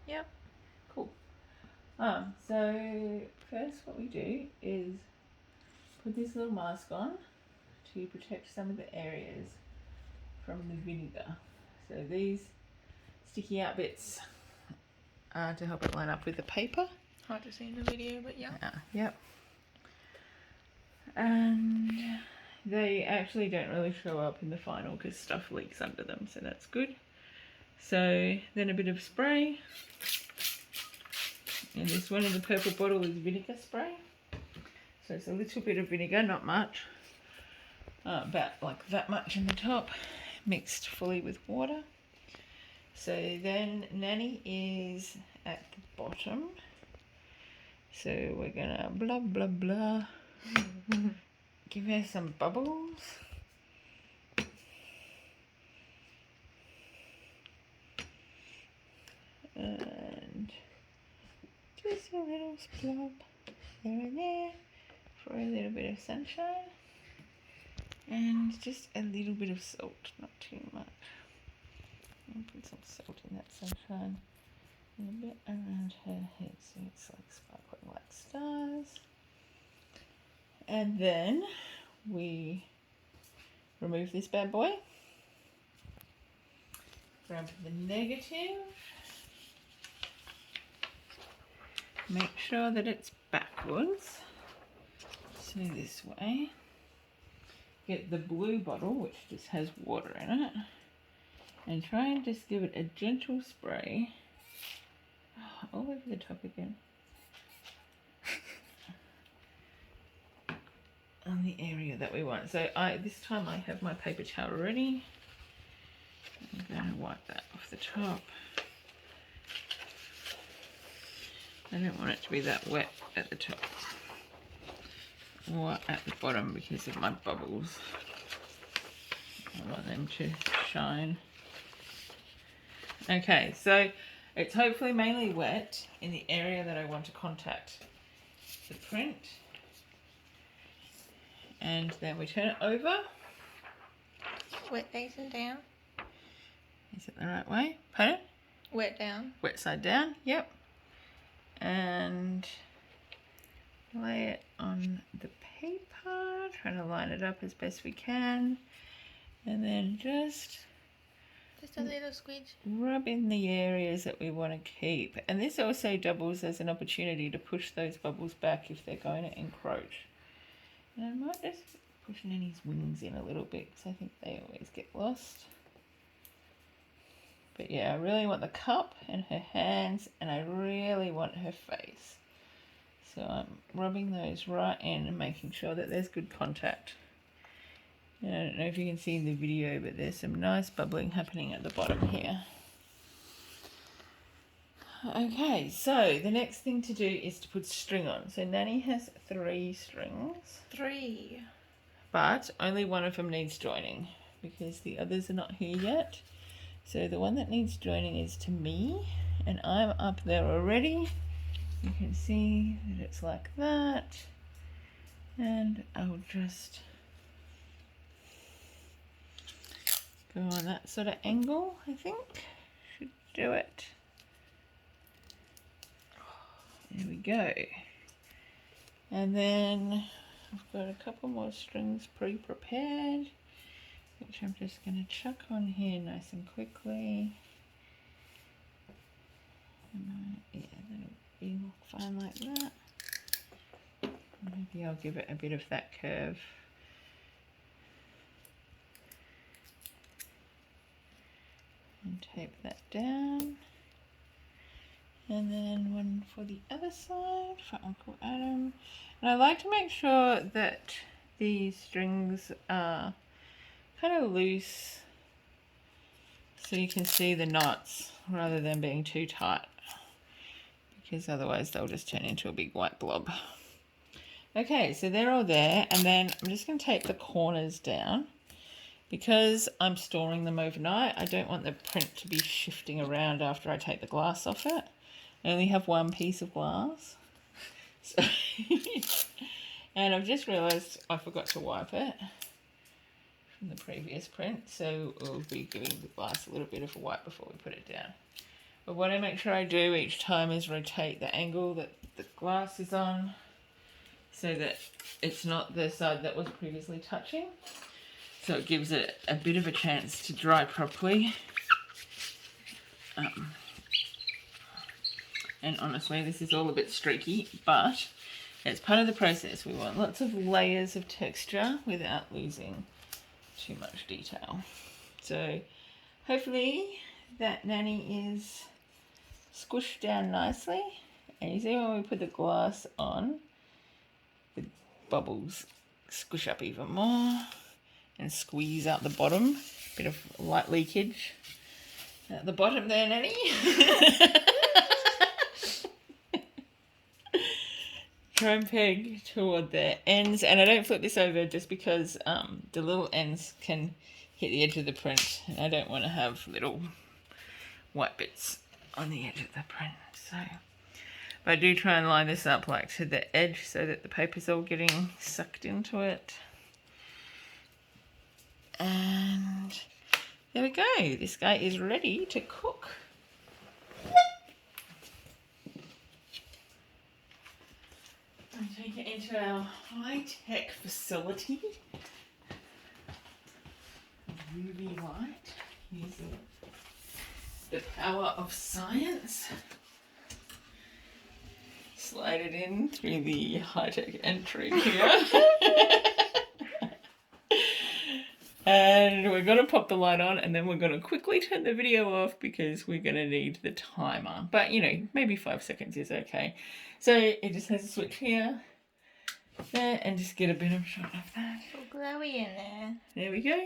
Yep. Cool. So first what we do is put this little mask on to protect some of the areas from the vinegar. So these sticky out bits are to help it line up with the paper. Hard to see in the video, but yeah. Yep. And they actually don't really show up in the final because stuff leaks under them, so that's good. So then a bit of spray. And this one in the purple bottle is vinegar spray. So it's a little bit of vinegar, not much. About like that much in the top, mixed fully with water. So then Nanny is at the bottom. So we're gonna blah blah blah. Give her some bubbles. And just a little splop there and there for a little bit of sunshine. And just a little bit of salt, not too much. I'll put some salt in that sunshine. And a bit around her head so it's like sparkling like stars. And then we remove this bad boy. Grab the negative. Make sure that it's backwards. So this way. Get the blue bottle, which just has water in it, and try and just give it a gentle spray all over the top again on the area that we want. So this time I have my paper towel ready. I'm going to wipe that off the top. I don't want it to be that wet at the top or at the bottom because of my bubbles. I want them to shine. Okay, so it's hopefully mainly wet in the area that I want to contact the print. And then we turn it over. Wet facing down. Is it the right way? Pardon? Wet down. Wet side down, yep. And lay it on the paper, trying to line it up as best we can. And then just a little squidge. Rub in the areas that we want to keep. And this also doubles as an opportunity to push those bubbles back if they're going to encroach. And I might just push Nanny's wings in a little bit because I think they always get lost. But yeah, I really want the cup and her hands, and I really want her face. So I'm rubbing those right in and making sure that there's good contact. And I don't know if you can see in the video, but there's some nice bubbling happening at the bottom here. Okay, so the next thing to do is to put string on. So Nanny has 3 strings. 3. But only one of them needs joining because the others are not here yet. So the one that needs joining is to me, and I'm up there already. You can see that it's like that. And I'll just go on that sort of angle, I think. Should do it. There we go. And then I've got a couple more strings pre-prepared, which I'm just going to chuck on here nice and quickly. Yeah, that'll be fine like that. Maybe I'll give it a bit of that curve. And tape that down. And then one for the other side for Uncle Adam. And I like to make sure that the strings are kind of loose so you can see the knots rather than being too tight, because otherwise they'll just turn into a big white blob. Okay, so they're all there, and then I'm just going to tape the corners down because I'm storing them overnight. I don't want the print to be shifting around after I take the glass off it. I only have one piece of glass. So and I've just realised I forgot to wipe it from the previous print, so we'll be giving the glass a little bit of a wipe before we put it down. But what I make sure I do each time is rotate the angle that the glass is on so that it's not the side that was previously touching. So it gives it a bit of a chance to dry properly. And honestly, this is all a bit streaky, but it's part of the process. We want lots of layers of texture without losing too much detail. So hopefully that nanny is squished down nicely. And you see when we put the glass on, the bubbles squish up even more and squeeze out the bottom. Bit of light leakage at the bottom there, nanny. Try and peg toward the ends, and I don't flip this over just because the little ends can hit the edge of the print, and I don't want to have little white bits on the edge of the print. So, but I do try and line this up like to the edge so that the paper's all getting sucked into it. And there we go. This guy is ready to cook. I take it into our high-tech facility. UV light using the power of science. Slide it in through the high-tech entry here. And we're going to pop the light on, and then we're going to quickly turn the video off because we're going to need the timer. But, you know, maybe 5 seconds is okay. So it just has a switch here, there, and just get a bit of shot of that. So glowy in there. There we go.